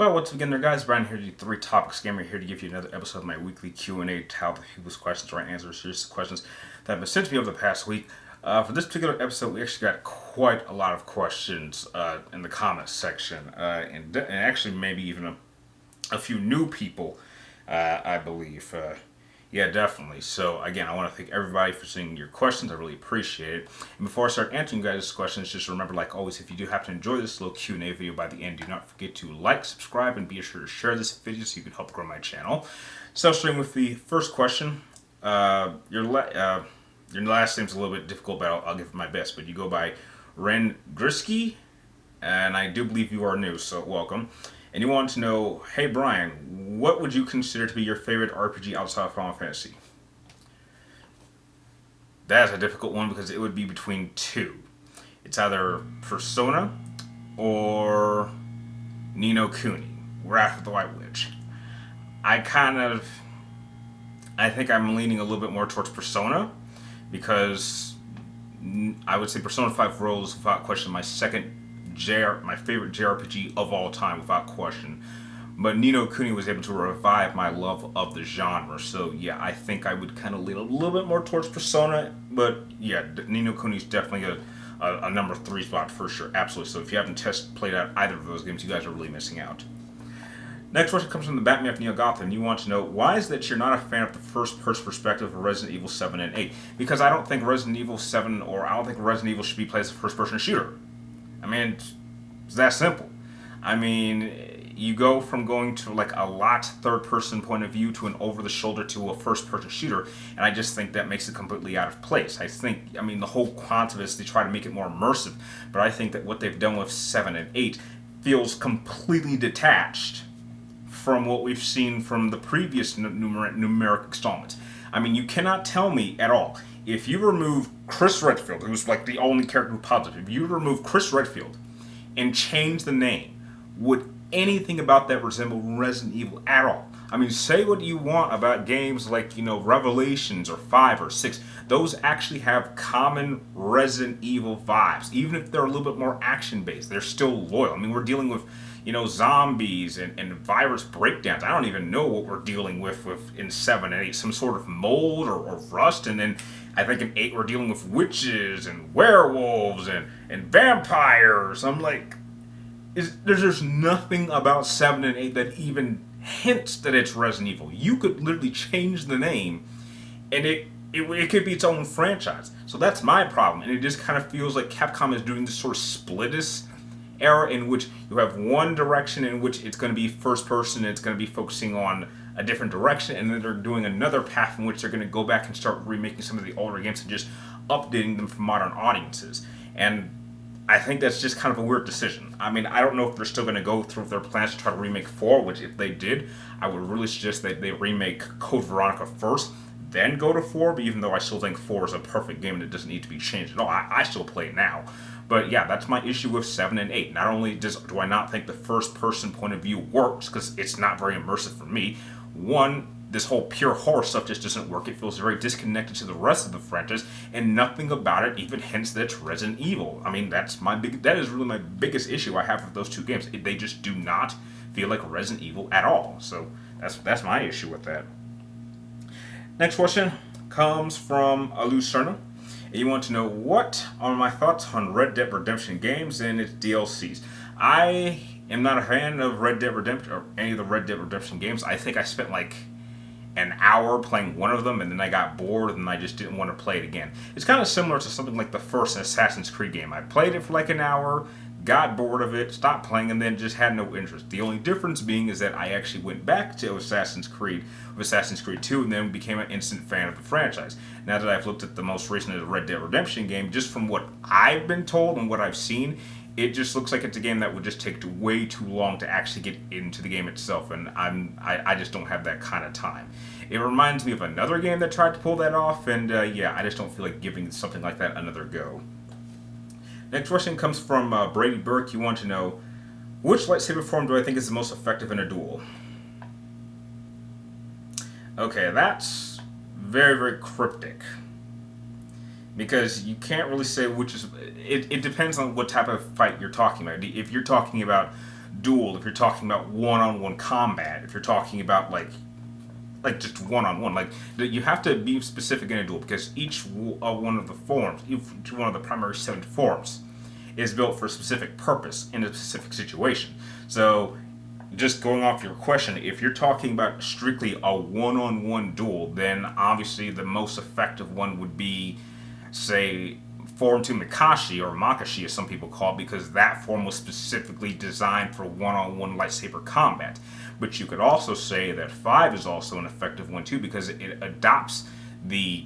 Well, once again there, guys, Brian here, the 3 Topics Gamer, here to give you another episode of my weekly Q&A titled People's Questions, right answers, series of questions that have been sent to me over the past week. For this particular episode, we actually got quite a lot of questions in the comments section, and actually maybe even a few new people, I believe. Yeah, definitely. So, again, I want to thank everybody for sending your questions. I really appreciate it. And before I start answering you guys' questions, just remember, like always, if you do happen to enjoy this little Q&A video by the end, do not forget to like, subscribe, and be sure to share this video so you can help grow my channel. So, starting with the first question, your last name's a little bit difficult, but I'll give it my best. But you go by RENN, GURSKI, and I do believe you are new, so welcome. And you want to know, hey Brian, what would you consider to be your favorite RPG outside of Final Fantasy? That's a difficult one because it would be between two. It's either Persona or Ni no Kuni, Wrath of the White Witch. I think I'm leaning a little bit more towards Persona because I would say Persona 5 Royal is without question my favorite JRPG of all time, without question. But Ni no Kuni was able to revive my love of the genre. So yeah, I think I would kind of lean a little bit more towards Persona. But yeah, Ni no Kuni is definitely a number 3 spot for sure. Absolutely. So if you haven't played out either of those games, you guys are really missing out. Next question comes from the Batman of Neo Gotham. You want to know, why is that you're not a fan of the first-person perspective of Resident Evil 7 and 8? Because I don't think Resident Evil 7, or I don't think Resident Evil should be played as a first-person shooter. I mean, it's that simple. I mean, you go from going to like a lot third-person point of view to an over-the-shoulder to a first-person shooter, and I just think that makes it completely out of place. I mean, the whole concept of this, they try to make it more immersive, but I think that what they've done with 7 and 8 feels completely detached from what we've seen from the previous numeric installments. I mean, you cannot tell me at all, if you remove Chris Redfield, who's like the only character who pops up, if you remove Chris Redfield and change the name, would anything about that resemble Resident Evil at all? I mean, say what you want about games like, Revelations or 5 or 6. Those actually have common Resident Evil vibes. Even if they're a little bit more action-based, they're still loyal. I mean, we're dealing with, zombies and virus breakdowns. I don't even know what we're dealing with in 7 and 8. Some sort of mold or rust. And then I think in 8 we're dealing with witches and werewolves and vampires. I'm like, there's nothing about 7 and 8 that even hints that it's Resident Evil. You could literally change the name and it could be its own franchise. So that's my problem. And it just kind of feels like Capcom is doing this sort of splittis era in which you have one direction in which it's going to be first person and it's going to be focusing on a different direction, and then they're doing another path in which they're going to go back and start remaking some of the older games and just updating them for modern audiences. And I think that's just kind of a weird decision. I mean, I don't know if they're still going to go through their plans to try to remake 4, which if they did, I would really suggest that they remake Code Veronica first, then go to 4, but even though I still think 4 is a perfect game and it doesn't need to be changed at all, I still play it now. But yeah, that's my issue with 7 and 8. Not only do I not think the first-person point of view works, because it's not very immersive for me. One, this whole pure horror stuff just doesn't work. It feels very disconnected to the rest of the franchise, and nothing about it even hints that it's Resident Evil. I mean, that is really my biggest issue I have with those two games. They just do not feel like Resident Evil at all. So that's my issue with that. Next question comes from SERNA. You want to know, what are my thoughts on Red Dead Redemption games and its DLCs? I am not a fan of Red Dead Redemption or any of the Red Dead Redemption games. I think I spent like an hour playing one of them and then I got bored and I just didn't want to play it again. It's kind of similar to something like the first Assassin's Creed game. I played it for like an hour, got bored of it, stopped playing, and then just had no interest. The only difference being is that I actually went back to Assassin's Creed with Assassin's Creed 2 and then became an instant fan of the franchise. Now that I've looked at the most recent Red Dead Redemption game, just from what I've been told and what I've seen, it just looks like it's a game that would just take way too long to actually get into the game itself, and I just don't have that kind of time. It reminds me of another game that tried to pull that off, and yeah, I just don't feel like giving something like that another go. Next question comes from Brady Burke. You want to know, which lightsaber form do I think is the most effective in a duel? Okay, that's very, very cryptic. Because you can't really say which is... It depends on what type of fight you're talking about. If you're talking about duel, if you're talking about one-on-one combat, if you're talking about like just one-on-one, like you have to be specific in a duel because each one of the forms, each one of the primary 7 forms, is built for a specific purpose in a specific situation. So, just going off your question, if you're talking about strictly a one-on-one duel, then obviously the most effective one would be, say, Form 2 Makashi, or Makashi as some people call it, because that form was specifically designed for one-on-one lightsaber combat. But you could also say that 5 is also an effective one too, because it adopts the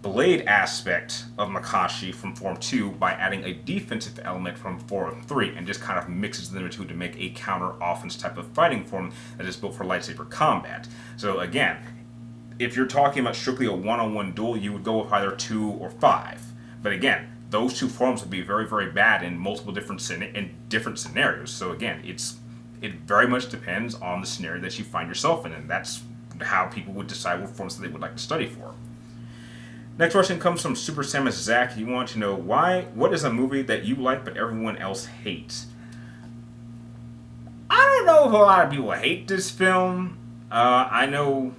blade aspect of Makashi from Form 2 by adding a defensive element from Form 3 and just kind of mixes them two to make a counter-offense type of fighting form that is built for lightsaber combat. So again, if you're talking about strictly a one-on-one duel, you would go with either 2 or 5. But again, those two forms would be very, very bad in multiple different scenarios. So again, it very much depends on the scenario that you find yourself in, and that's how people would decide what forms that they would like to study for. Next question comes from Super Samus Zach. You want to know what is a movie that you like but everyone else hates? I don't know if a lot of people hate this film. I know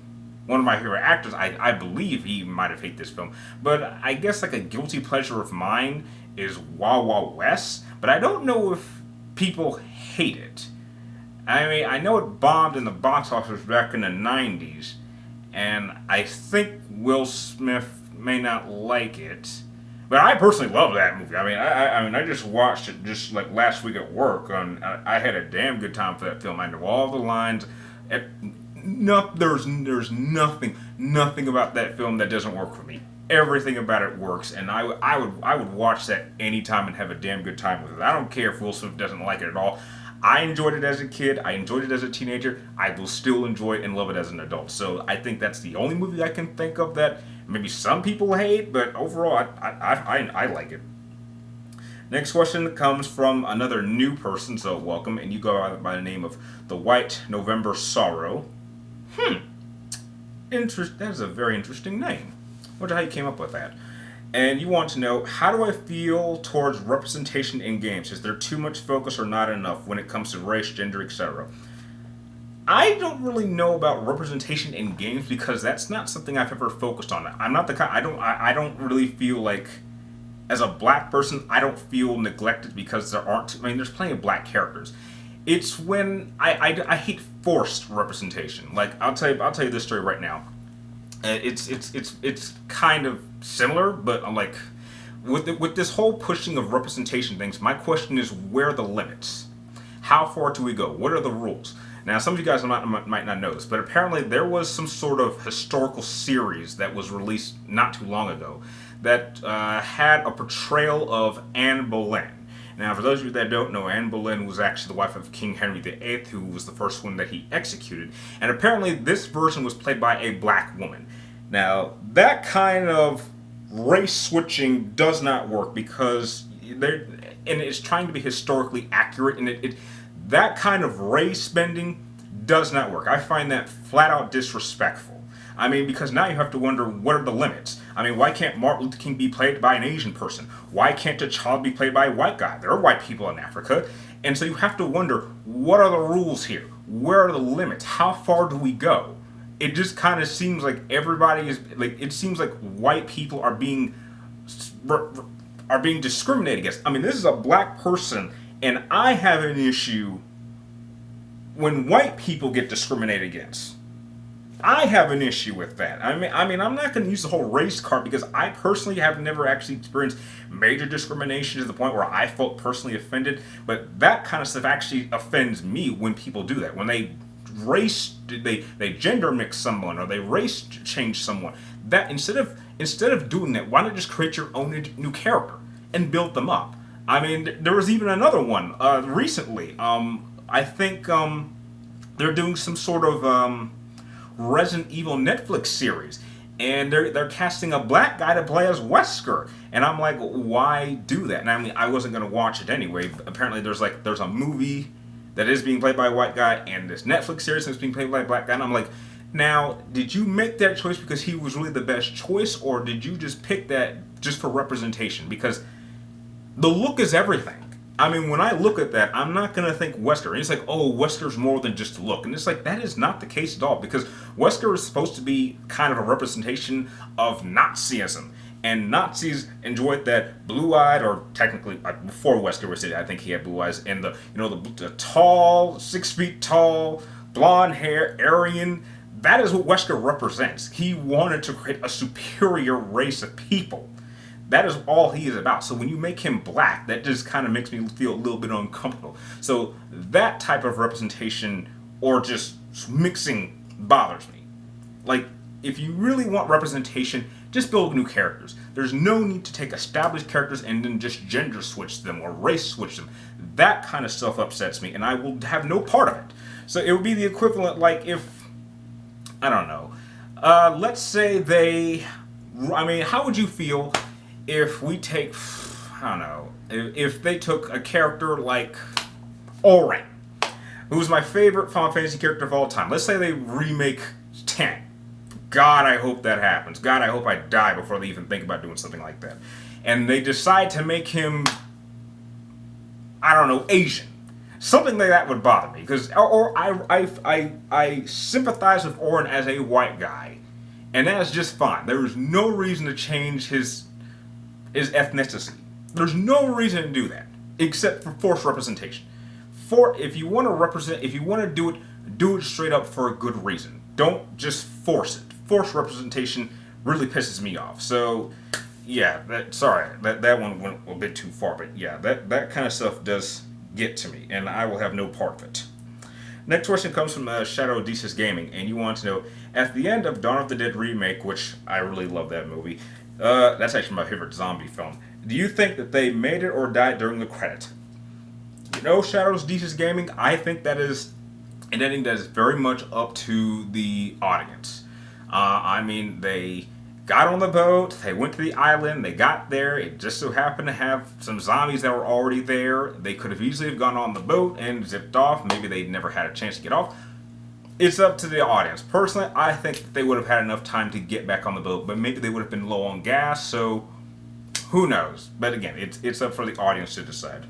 one of my favorite actors, I believe he might have hated this film. But I guess like a guilty pleasure of mine is Wild Wild West. But I don't know if people hate it. I mean, I know it bombed in the box office back in the 90s. And I think Will Smith may not like it, but I personally love that movie. I mean, I just watched it just like last week at work, and I had a damn good time for that film. I know all the lines. There's nothing about that film that doesn't work for me. Everything about it works, and I would watch that anytime and have a damn good time with it. I don't care if Will Smith doesn't like it at all. I enjoyed it as a kid. I enjoyed it as a teenager. I will still enjoy it and love it as an adult. So I think that's the only movie I can think of that maybe some people hate, but overall I like it. Next question comes from another new person, so welcome, and you go by the name of The White November Sorrow. That is a very interesting name. Wonder how you came up with that. And you want to know, how do I feel towards representation in games? Is there too much focus or not enough when it comes to race, gender, etc.? I don't really know about representation in games because that's not something I've ever focused on. I'm not the kind. I don't really feel like, as a black person, I don't feel neglected because there aren't. I mean, there's plenty of black characters. It's when I hate forced representation. Like I'll tell you this story right now. It's kind of similar, but I'm like, with this whole pushing of representation things, my question is, where are the limits? How far do we go? What are the rules? Now, some of you guys might not know this, but apparently there was some sort of historical series that was released not too long ago that had a portrayal of Anne Boleyn. Now, for those of you that don't know, Anne Boleyn was actually the wife of King Henry VIII, who was the first one that he executed. And apparently this version was played by a black woman. Now, that kind of race switching does not work because it's trying to be historically accurate, and that kind of race bending does not work. I find that flat out disrespectful. I mean, because now you have to wonder, what are the limits? I mean, why can't Martin Luther King be played by an Asian person? Why can't T'Challa be played by a white guy? There are white people in Africa. And so you have to wonder, what are the rules here? Where are the limits? How far do we go? It just kind of seems like everybody is, like, it seems like white people are being discriminated against. I mean, this is a black person, and I have an issue when white people get discriminated against. I have an issue with that. I mean, I'm not going to use the whole race card because I personally have never actually experienced major discrimination to the point where I felt personally offended. But that kind of stuff actually offends me when people do that. When they gender mix someone or they race change someone. That instead of doing that, why not just create your own new character and build them up? I mean, there was even another one recently. I think they're doing some sort of Resident Evil Netflix series, and they're casting a black guy to play as Wesker, and I'm like, why do that? And I mean, I wasn't gonna watch it anyway. Apparently, there's a movie that is being played by a white guy, and this Netflix series that's being played by a black guy, and I'm like, now, did you make that choice because he was really the best choice, or did you just pick that just for representation? Because the look is everything. I mean, when I look at that, I'm not going to think Wesker. And it's like, oh, Wesker's more than just a look. And it's like, that is not the case at all, because Wesker is supposed to be kind of a representation of Nazism. And Nazis enjoyed that blue-eyed, or technically, before Wesker was it, I think he had blue eyes, and the tall, 6 feet tall, blonde hair, Aryan. That is what Wesker represents. He wanted to create a superior race of people. That is all he is about. So when you make him black, that just kind of makes me feel a little bit uncomfortable. So that type of representation, or just mixing, bothers me. Like, if you really want representation, just build new characters. There's no need to take established characters and then just gender switch them or race switch them. That kind of stuff upsets me, and I will have no part of it. So it would be the equivalent, like, if, I don't know, let's say how would you feel if we take, I don't know, if they took a character like RENN, who's my favorite Final Fantasy character of all time. Let's say they remake 10. God, I hope that happens. God, I hope I die before they even think about doing something like that. And they decide to make him, I don't know, Asian. Something like that would bother me, because I sympathize with RENN as a white guy, and that is just fine. There is no reason to change his ethnicity. There's no reason to do that, except for forced representation. If you want to do it straight up for a good reason. Don't just force it. Forced representation really pisses me off. So, yeah, that one went a bit too far, but yeah, that kind of stuff does get to me, and I will have no part of it. Next question comes from Shadow DEIST Gaming, and you want to know, at the end of Dawn of the Dead remake, which I really love that movie, that's actually my favorite zombie film, do you think that they made it or died during the credit? You know, Shadows DEIST Gaming, I think that is an ending that is very much up to the audience. I mean, they got on the boat, they went to the island, they got there, it just so happened to have some zombies that were already there. They could have easily gone on the boat and zipped off. Maybe they'd never had a chance to get off. It's up to the audience. Personally, I think that they would have had enough time to get back on the boat, but maybe they would have been low on gas, so who knows? But again, it's up for the audience to decide.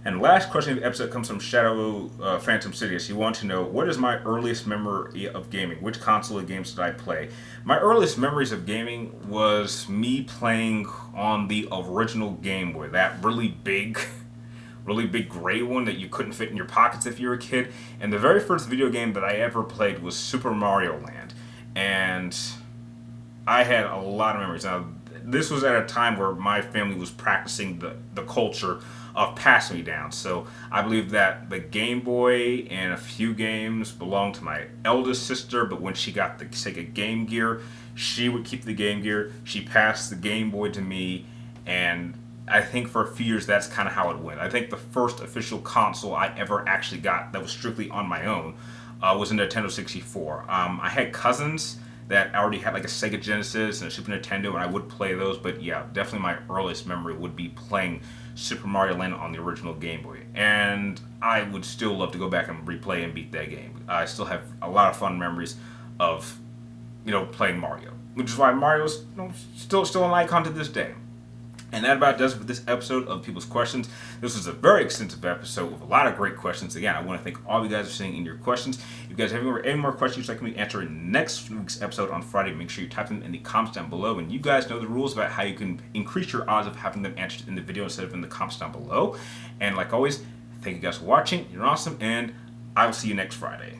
And the last question of the episode comes from Shadow Phantom Sidious. You want to know, what is my earliest memory of gaming? Which console of games did I play? My earliest memories of gaming was me playing on the original Game Boy. That really big gray one that you couldn't fit in your pockets if you were a kid. And the very first video game that I ever played was Super Mario Land. And I had a lot of memories. Now, this was at a time where my family was practicing the culture of pass me down. So I believe that the Game Boy and a few games belonged to my eldest sister, but when she got the Sega Game Gear, she would keep the Game Gear. She passed the Game Boy to me, and I think for a few years that's kind of how it went. I think the first official console I ever actually got that was strictly on my own was a Nintendo 64. I had cousins that already had like a Sega Genesis and a Super Nintendo, and I would play those, but yeah, definitely my earliest memory would be playing Super Mario Land on the original Game Boy. And I would still love to go back and replay and beat that game. I still have a lot of fun memories of, playing Mario, which is why Mario's still an icon to this day. And that about does it for this episode of People's Questions. This was a very extensive episode with a lot of great questions. Again, I want to thank all of you guys for sending in your questions. If you guys have any more questions you'd like me to answer in next week's episode on Friday, make sure you type them in the comments down below. And you guys know the rules about how you can increase your odds of having them answered in the video instead of in the comments down below. And like always, thank you guys for watching. You're awesome, and I will see you next Friday.